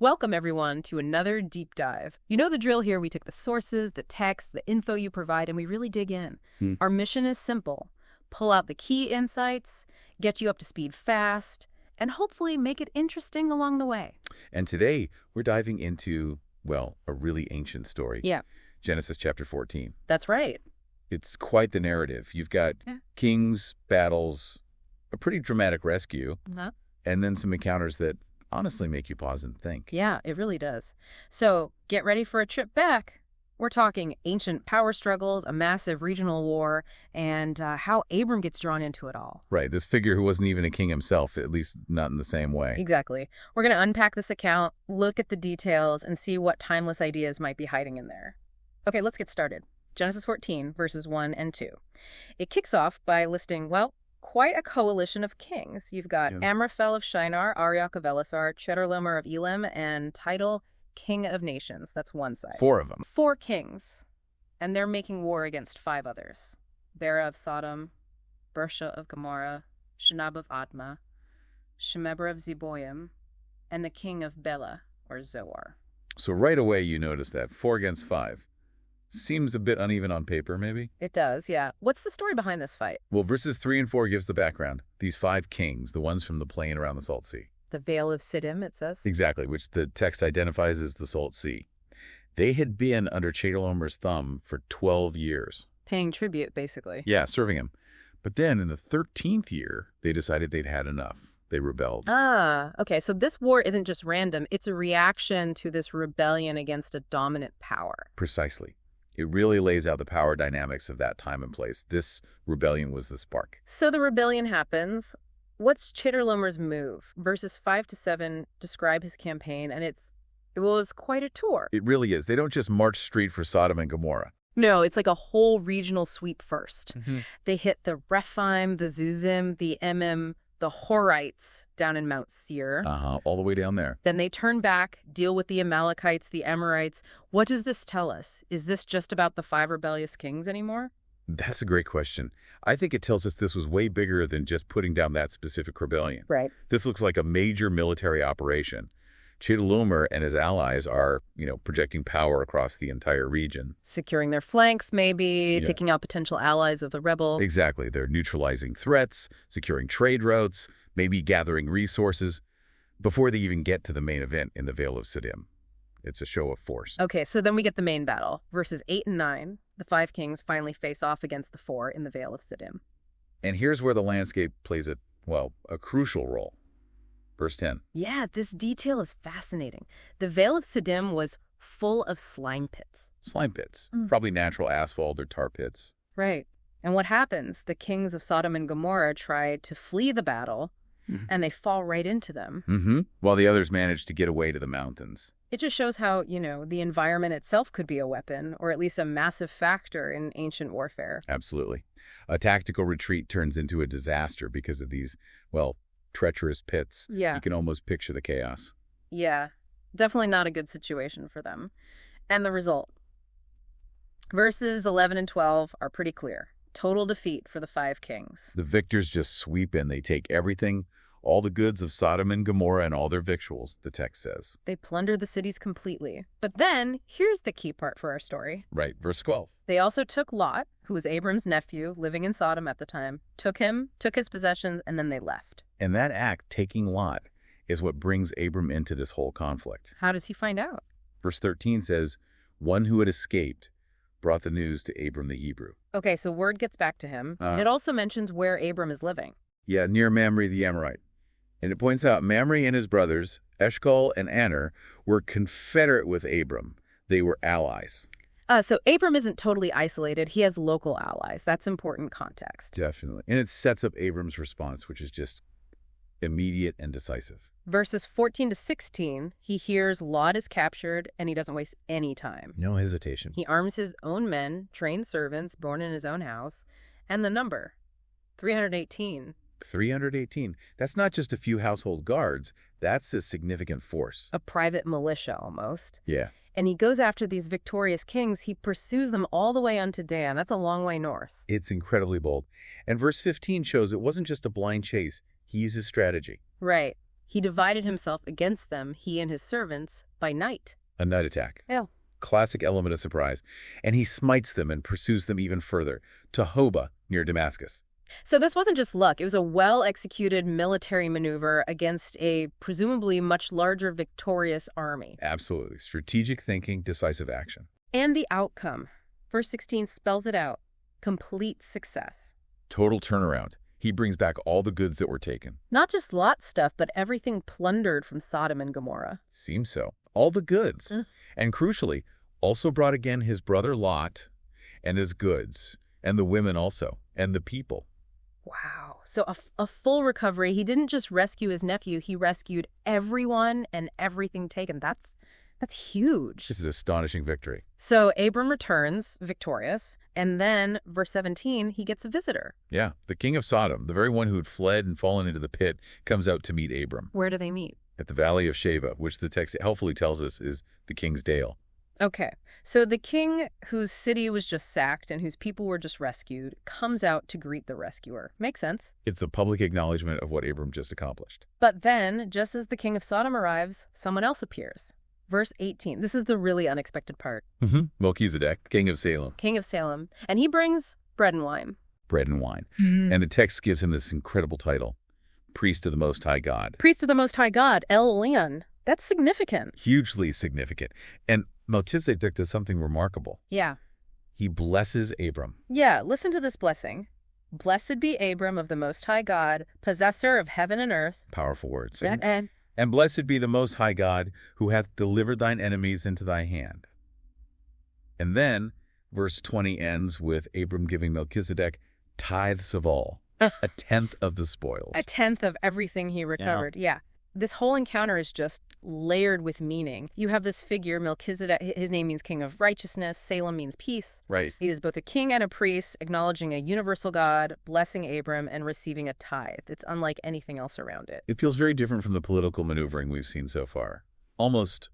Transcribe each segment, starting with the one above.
Welcome, everyone, to another deep dive. You know the drill here. We take the sources, the text, the info you provide, and we really dig in. Our mission is simple. Pull out the key insights, get you up to speed fast, and hopefully make it interesting along the way. And today, we're diving into, well, a really ancient story. Yeah. Genesis chapter 14. That's right. It's quite the narrative. You've got kings, battles, a pretty dramatic rescue, and then some encounters that honestly make you pause and think. Yeah, it really does. So get ready for a trip back. We're talking ancient power struggles, a massive regional war, and how Abram gets drawn into it all. Right, this figure who wasn't even a king himself, at least not in the same way. Exactly. We're going to unpack this account, look at the details, and see what timeless ideas might be hiding in there. Okay, let's get started. Genesis 14, verses 1 and 2. It kicks off by listing, quite a coalition of kings. You've got Amraphel of Shinar, Arioch of Elisar, Chedorlaomer of Elam, and Tidal, king of nations. That's one side. 4 of them. 4 kings. And they're making war against 5 others. Bera of Sodom, Bersha of Gomorrah, Shinab of Admah, Shemeber of Zeboim, and the king of Bela, or Zoar. So right away you notice that 4 against 5. Seems a bit uneven on paper, maybe? It does, yeah. What's the story behind this fight? Well, verses 3 and 4 gives the background. These 5 kings, the ones from the plain around the Salt Sea. The Vale of Siddim, it says. Exactly, which the text identifies as the Salt Sea. They had been under Chedorlaomer's thumb for 12 years. Paying tribute, basically. Yeah, serving him. But then in the 13th year, they decided they'd had enough. They rebelled. Ah, okay. So this war isn't just random. It's a reaction to this rebellion against a dominant power. Precisely. It really lays out the power dynamics of that time and place. This rebellion was the spark. So the rebellion happens. What's Chedorlaomer's move? Verses 5 to 7 describe his campaign, and it was quite a tour. It really is. They don't just march straight for Sodom and Gomorrah. No, it's like a whole regional sweep first. They hit the Rephaim, the Zuzim, the Emim, the Horites down in Mount Seir. All the way down there. Then they turn back, deal with the Amalekites, the Amorites. What does this tell us? Is this just about the 5 rebellious kings anymore? That's a great question. I think it tells us this was way bigger than just putting down that specific rebellion. Right. This looks like a major military operation. Chedorlaomer and his allies are, projecting power across the entire region. Securing their flanks, maybe, taking out potential allies of the rebel. Exactly. They're neutralizing threats, securing trade routes, maybe gathering resources before they even get to the main event in the Vale of Siddim. It's a show of force. Okay, so then we get the main battle. Verses 8 and 9, the 5 kings finally face off against the 4 in the Vale of Siddim. And here's where the landscape plays a crucial role. Verse 10. Yeah, this detail is fascinating. The Vale of Siddim was full of slime pits. Slime pits. Probably natural asphalt or tar pits. Right. And what happens? The kings of Sodom and Gomorrah try to flee the battle, and they fall right into them. While the others manage to get away to the mountains. It just shows how, the environment itself could be a weapon, or at least a massive factor in ancient warfare. Absolutely. A tactical retreat turns into a disaster because of these, treacherous pits. Yeah. You can almost picture the chaos. Yeah, definitely not a good situation for them. And the result. Verses 11 and 12 are pretty clear. Total defeat for the 5 kings. The victors just sweep in. They take everything, all the goods of Sodom and Gomorrah and all their victuals, the text says. They plunder the cities completely. But then, here's the key part for our story. Right, verse 12. They also took Lot, who was Abram's nephew, living in Sodom at the time, took his possessions, and then they left. And that act, taking Lot, is what brings Abram into this whole conflict. How does he find out? Verse 13 says, one who had escaped brought the news to Abram the Hebrew. Okay, so word gets back to him. And it also mentions where Abram is living. Yeah, near Mamre the Amorite. And it points out Mamre and his brothers, Eshcol and Aner, were confederate with Abram. They were allies. So Abram isn't totally isolated. He has local allies. That's important context. Definitely. And it sets up Abram's response, which is just immediate and decisive. Verses 14 to 16, he hears Lot is captured, and he doesn't waste any time. No hesitation. He arms his own men, trained servants, born in his own house, and the number, 318. 318. That's not just a few household guards. That's a significant force. A private militia, almost. Yeah. And he goes after these victorious kings. He pursues them all the way unto Dan. That's a long way north. It's incredibly bold. And verse 15 shows it wasn't just a blind chase. He uses strategy. Right. He divided himself against them, he and his servants, by night. A night attack. Yeah. Classic element of surprise. And he smites them and pursues them even further, to Hobah, near Damascus. So this wasn't just luck. It was a well-executed military maneuver against a presumably much larger victorious army. Absolutely. Strategic thinking, decisive action. And the outcome. Verse 16 spells it out. Complete success. Total turnaround. He brings back all the goods that were taken. Not just Lot's stuff, but everything plundered from Sodom and Gomorrah. Seems so. All the goods. And crucially, also brought again his brother Lot and his goods, and the women also, and the people. Wow. So a full recovery. He didn't just rescue his nephew, he rescued everyone and everything taken. That's huge. This is an astonishing victory. So Abram returns victorious, and then, verse 17, he gets a visitor. Yeah, the king of Sodom, the very one who had fled and fallen into the pit, comes out to meet Abram. Where do they meet? At the valley of Sheva, which the text helpfully tells us is the king's dale. Okay, so the king whose city was just sacked and whose people were just rescued comes out to greet the rescuer. Makes sense. It's a public acknowledgement of what Abram just accomplished. But then, just as the king of Sodom arrives, someone else appears. Verse 18. This is the really unexpected part. Melchizedek, king of Salem. King of Salem. And he brings bread and wine. Bread and wine. And the text gives him this incredible title, Priest of the Most High God. Priest of the Most High God, El Elyon. That's significant. Hugely significant. And Melchizedek does something remarkable. Yeah. He blesses Abram. Yeah, listen to this blessing. Blessed be Abram of the Most High God, possessor of heaven and earth. Powerful words. And blessed be the Most High God, who hath delivered thine enemies into thy hand. And then, verse 20 ends with Abram giving Melchizedek tithes of all, a tenth of the spoils. A tenth of everything he recovered. Yeah. This whole encounter is just layered with meaning. You have this figure, Melchizedek, his name means king of righteousness, Salem means peace. Right. He is both a king and a priest, acknowledging a universal God, blessing Abram, and receiving a tithe. It's unlike anything else around it. It feels very different from the political maneuvering we've seen so far. Almost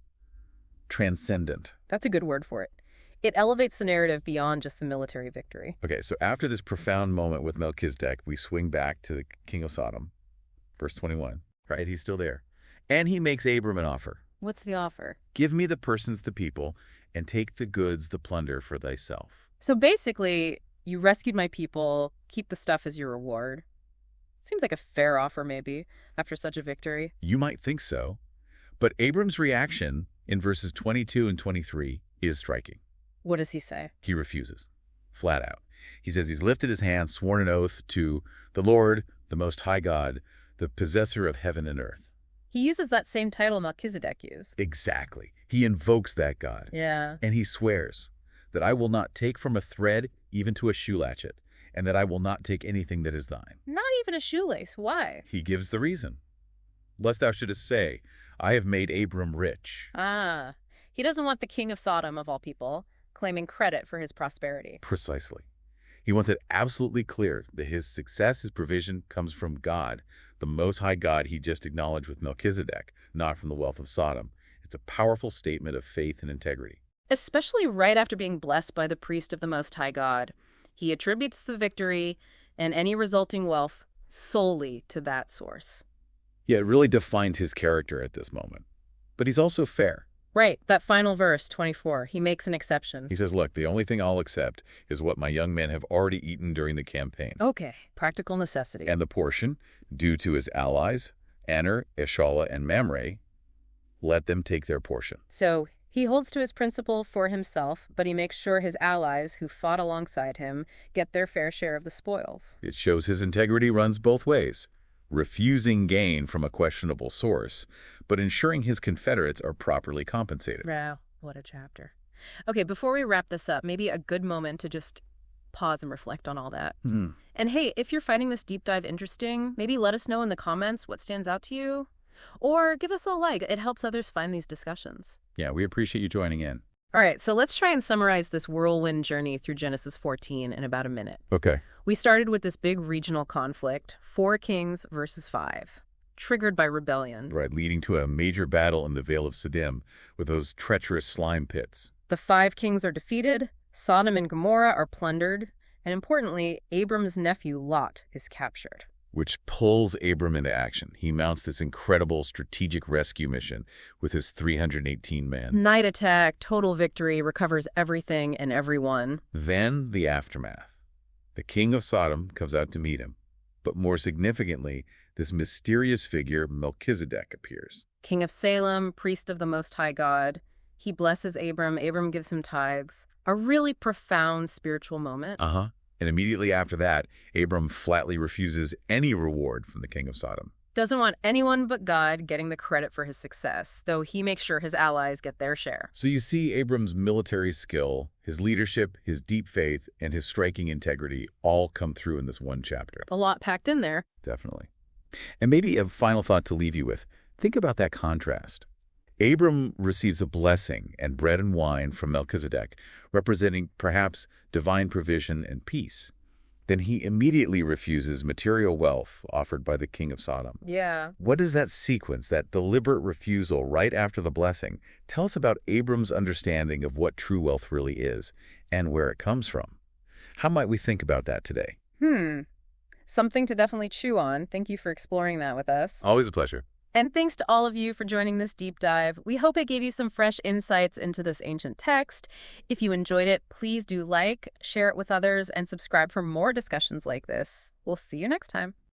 transcendent. That's a good word for it. It elevates the narrative beyond just the military victory. Okay, so after this profound moment with Melchizedek, we swing back to the king of Sodom. Verse 21. Right, he's still there. And he makes Abram an offer. What's the offer? Give me the persons, the people, and take the goods, the plunder for thyself. So basically, you rescued my people, keep the stuff as your reward. Seems like a fair offer, maybe, after such a victory. You might think so. But Abram's reaction in verses 22 and 23 is striking. What does he say? He refuses, flat out. He says he's lifted his hand, sworn an oath to the Lord, the Most High God, the possessor of heaven and earth. He uses that same title Melchizedek used. Exactly. He invokes that God. Yeah. And he swears that I will not take from a thread even to a shoe latchet, and that I will not take anything that is thine. Not even a shoelace. Why? He gives the reason. Lest thou shouldest say, I have made Abram rich. Ah. He doesn't want the king of Sodom, of all people, claiming credit for his prosperity. Precisely. He wants it absolutely clear that his success, his provision, comes from God, the Most High God he just acknowledged with Melchizedek, not from the wealth of Sodom. It's a powerful statement of faith and integrity. Especially right after being blessed by the priest of the Most High God. He attributes the victory and any resulting wealth solely to that source. Yeah, it really defines his character at this moment. But he's also fair. Right, that final verse, 24, he makes an exception. He says, look, the only thing I'll accept is what my young men have already eaten during the campaign. Okay, practical necessity. And the portion, due to his allies, Aner, Eshala, and Mamre, let them take their portion. So he holds to his principle for himself, but he makes sure his allies, who fought alongside him, get their fair share of the spoils. It shows his integrity runs both ways, refusing gain from a questionable source, but ensuring his confederates are properly compensated. Wow, what a chapter. Okay, before we wrap this up, maybe a good moment to just pause and reflect on all that. And hey, if you're finding this deep dive interesting, maybe let us know in the comments what stands out to you. Or give us a like. It helps others find these discussions. Yeah, we appreciate you joining in. All right, so let's try and summarize this whirlwind journey through Genesis 14 in about a minute. Okay. We started with this big regional conflict, 4 kings versus 5, triggered by rebellion. Right, leading to a major battle in the Vale of Siddim with those treacherous slime pits. The 5 kings are defeated, Sodom and Gomorrah are plundered, and importantly, Abram's nephew Lot is captured. which pulls Abram into action. He mounts this incredible strategic rescue mission with his 318 men. Night attack, total victory, recovers everything and everyone. Then the aftermath. The king of Sodom comes out to meet him. But more significantly, this mysterious figure, Melchizedek, appears. King of Salem, priest of the Most High God. He blesses Abram. Abram gives him tithes. A really profound spiritual moment. And immediately after that, Abram flatly refuses any reward from the king of Sodom. Doesn't want anyone but God getting the credit for his success, though he makes sure his allies get their share. So you see Abram's military skill, his leadership, his deep faith, and his striking integrity all come through in this one chapter. A lot packed in there. Definitely. And maybe a final thought to leave you with. Think about that contrast. Abram receives a blessing and bread and wine from Melchizedek, representing perhaps divine provision and peace. Then he immediately refuses material wealth offered by the king of Sodom. Yeah. What does that sequence, that deliberate refusal right after the blessing, tell us about Abram's understanding of what true wealth really is and where it comes from? How might we think about that today? Something to definitely chew on. Thank you for exploring that with us. Always a pleasure. And thanks to all of you for joining this deep dive. We hope it gave you some fresh insights into this ancient text. If you enjoyed it, please do like, share it with others, and subscribe for more discussions like this. We'll see you next time.